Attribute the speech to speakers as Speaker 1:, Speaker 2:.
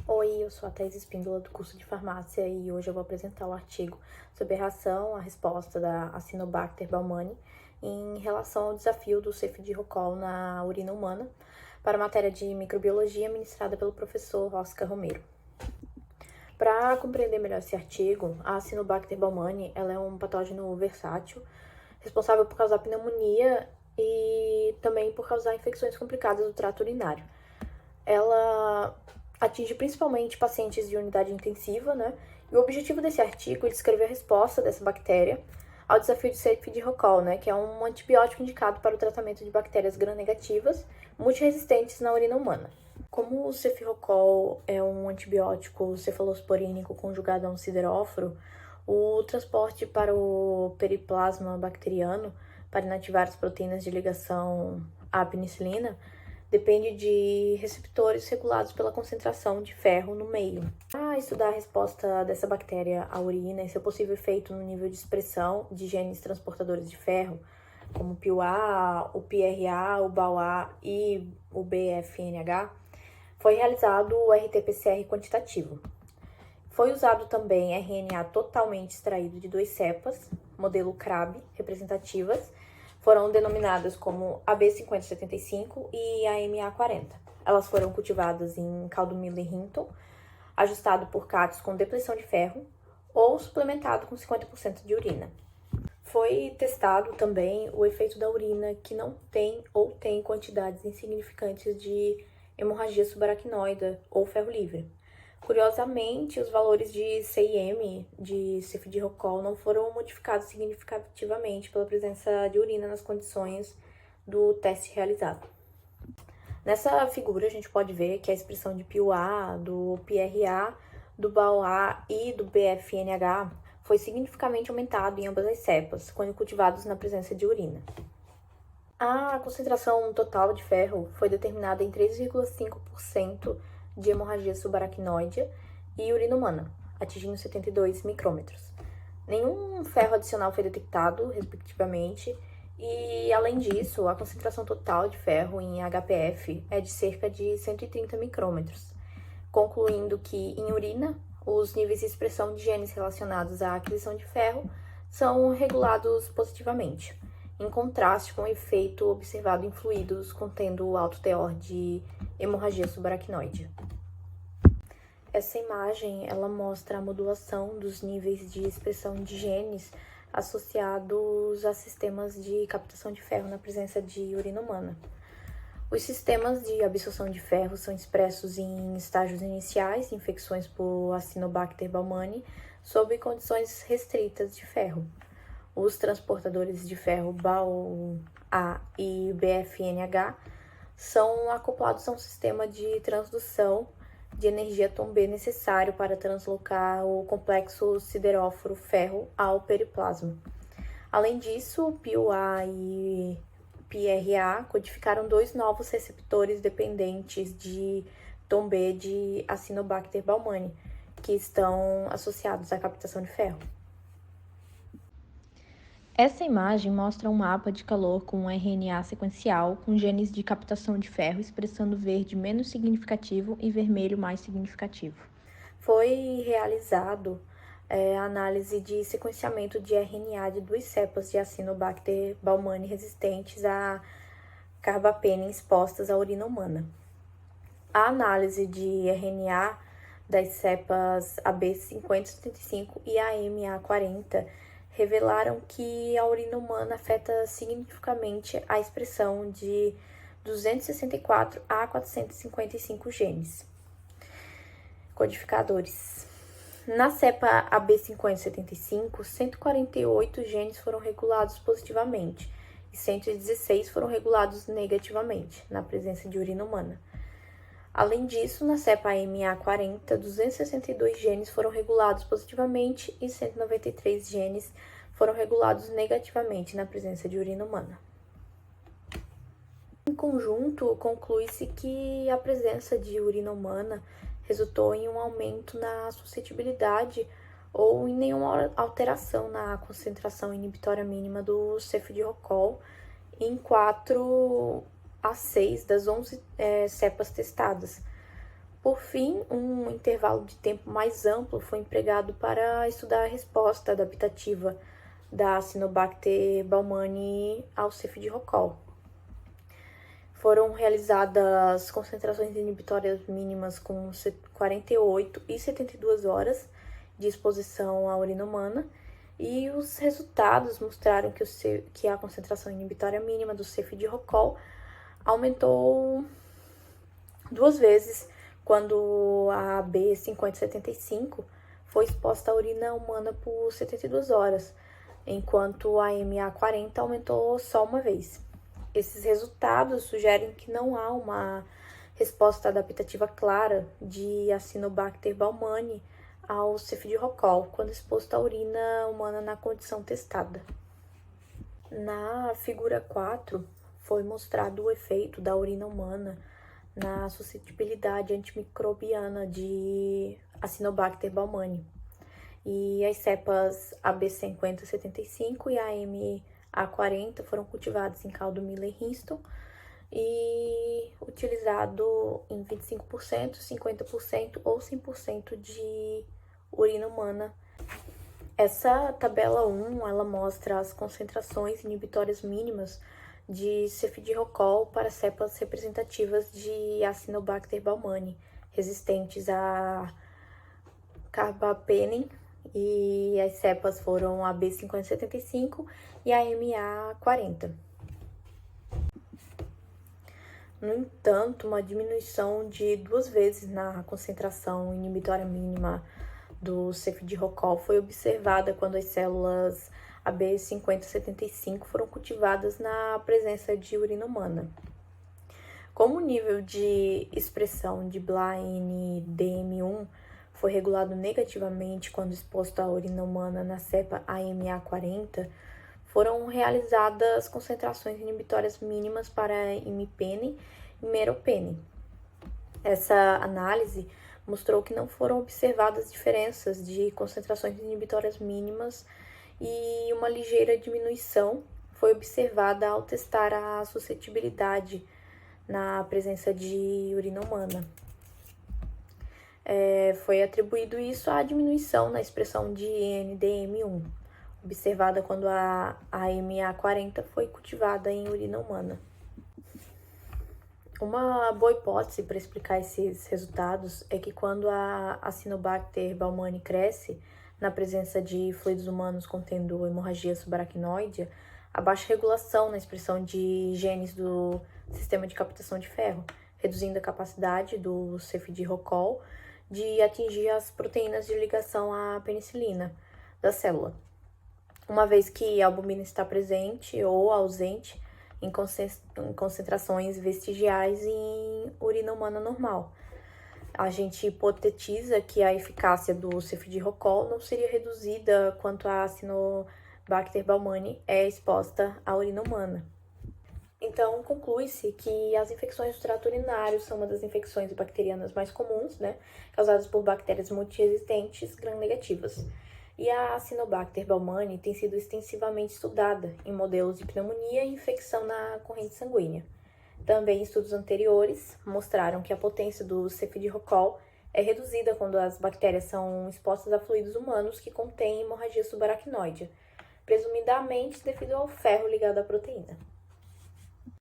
Speaker 1: Oi, eu sou a Thaís Espíndola do curso de farmácia e hoje eu vou apresentar o artigo sobre a reação à resposta da Acinetobacter baumannii em relação ao desafio do cefidioxone na urina humana para a matéria de microbiologia ministrada pelo professor Oscar Romero. Para compreender melhor esse artigo, a Acinetobacter baumannii ela é um patógeno versátil, responsável por causar pneumonia e também por causar infecções complicadas do trato urinário. Ela atinge principalmente pacientes de unidade intensiva, né? E o objetivo desse artigo é descrever a resposta dessa bactéria ao desafio de cefidioxone, né? Que é um antibiótico indicado para o tratamento de bactérias gram-negativas multiresistentes na urina humana. Como o cefirocol é um antibiótico cefalosporínico conjugado a um sideróforo, o transporte para o periplasma bacteriano para inativar as proteínas de ligação à penicilina depende de receptores regulados pela concentração de ferro no meio. Para estudar a resposta dessa bactéria à urina e seu possível efeito no nível de expressão de genes transportadores de ferro, como o PIUA, o PRA, o BAUA e o BFNH, foi realizado o RT-PCR quantitativo. Foi usado também RNA totalmente extraído de 2 cepas, modelo CRAB, representativas, foram denominadas como AB5075 e AMA40. Elas foram cultivadas em caldo Miller-Hinton, ajustado por cátions com depressão de ferro ou suplementado com 50% de urina. Foi testado também o efeito da urina que não tem ou tem quantidades insignificantes de hemorragia subaracnoide ou ferro livre. Curiosamente, os valores de CIM de cefidioxone não foram modificados significativamente pela presença de urina nas condições do teste realizado. Nessa figura, a gente pode ver que a expressão de PIUA, do PRA, do BAUA e do BFNH foi significativamente aumentado em ambas as cepas, quando cultivados na presença de urina. A concentração total de ferro foi determinada em 3,5% de hemorragia subaracnoide e urina humana, atingindo 72 micrômetros. Nenhum ferro adicional foi detectado, respectivamente, e, além disso, a concentração total de ferro em HPF é de cerca de 130 micrômetros, concluindo que, em urina, os níveis de expressão de genes relacionados à aquisição de ferro são regulados positivamente, em contraste com o efeito observado em fluidos contendo alto teor de hemorragia subaracnoide. Essa imagem, ela mostra a modulação dos níveis de expressão de genes associados a sistemas de captação de ferro na presença de urina humana. Os sistemas de absorção de ferro são expressos em estágios iniciais de infecções por Acinetobacter baumannii sob condições restritas de ferro. Os transportadores de ferro BAUA e BFNH são acoplados a um sistema de transdução de energia TOMB necessário para translocar o complexo sideróforo-ferro ao periplasma. Além disso, PIUA e PRA codificaram 2 novos receptores dependentes de TOMB de Acinetobacter baumannii, que estão associados à captação de ferro. Essa imagem mostra um mapa de calor com um RNA sequencial com genes de captação de ferro expressando verde menos significativo e vermelho mais significativo. Foi realizado a análise de sequenciamento de RNA de 2 cepas de Acinetobacter baumannii resistentes a carbapenem expostas à urina humana. A análise de RNA das cepas AB5075 e AMA40 revelaram que a urina humana afeta significativamente a expressão de 264 a 455 genes codificadores. Na cepa AB5075, 148 genes foram regulados positivamente e 116 foram regulados negativamente na presença de urina humana. Além disso, na cepa AMA40, 262 genes foram regulados positivamente e 193 genes foram regulados negativamente na presença de urina humana. Em conjunto, conclui-se que a presença de urina humana resultou em um aumento na suscetibilidade ou em nenhuma alteração na concentração inibitória mínima do cefidioxone em 4 a 6 das 11 cepas testadas, Por fim, um intervalo de tempo mais amplo foi empregado para estudar a resposta adaptativa da Acinetobacter baumannii ao cefidrocol. Foram realizadas concentrações inibitórias mínimas com 48 e 72 horas de exposição à urina humana, e os resultados mostraram que a concentração inibitória mínima do cefidrocol aumentou 2 vezes quando a B5075 foi exposta à urina humana por 72 horas, enquanto a MA40 aumentou só uma vez. Esses resultados sugerem que não há uma resposta adaptativa clara de Acinetobacter baumannii ao cefidrocol quando exposto à urina humana na condição testada. Na figura 4, foi mostrado o efeito da urina humana na suscetibilidade antimicrobiana de Acinetobacter baumannii. E as cepas AB5075 e a MA40 foram cultivadas em caldo Miller-Hinton e utilizado em 25%, 50% ou 100% de urina humana. Essa tabela 1, ela mostra as concentrações inibitórias mínimas de cefidrocol para cepas representativas de Acinetobacter baumannii, resistentes a carbapenem, e as cepas foram a B5075 e a MA40. No entanto, uma diminuição de 2 vezes na concentração inibitória mínima do cefidrocol foi observada quando as células AB5075 foram cultivadas na presença de urina humana. Como o nível de expressão de BLA-NDM1 foi regulado negativamente quando exposto à urina humana na cepa AMA40, foram realizadas concentrações inibitórias mínimas para imipenem e meropenem. Essa análise mostrou que não foram observadas diferenças de concentrações inibitórias mínimas e uma ligeira diminuição foi observada ao testar a suscetibilidade na presença de urina humana. Foi atribuído isso à diminuição na expressão de NDM1, observada quando a MA40 foi cultivada em urina humana. Uma boa hipótese para explicar esses resultados é que quando a Acinetobacter baumannii cresce na presença de fluidos humanos contendo hemorragia subaracnoide, há baixa regulação na expressão de genes do sistema de captação de ferro, reduzindo a capacidade do cefidrocol de atingir as proteínas de ligação à penicilina da célula, uma vez que a albumina está presente ou ausente em concentrações vestigiais em urina humana normal. A gente hipotetiza que a eficácia do cefidrocol não seria reduzida quanto a Acinetobacter baumannii é exposta à urina humana. Então, conclui-se que as infecções do trato urinário são uma das infecções bacterianas mais comuns, causadas por bactérias multiresistentes gram-negativas. E a Acinetobacter baumannii tem sido extensivamente estudada em modelos de pneumonia e infecção na corrente sanguínea. Também estudos anteriores mostraram que a potência do cefidrocol é reduzida quando as bactérias são expostas a fluidos humanos que contêm hemorragia subaracnoide, presumidamente devido ao ferro ligado à proteína.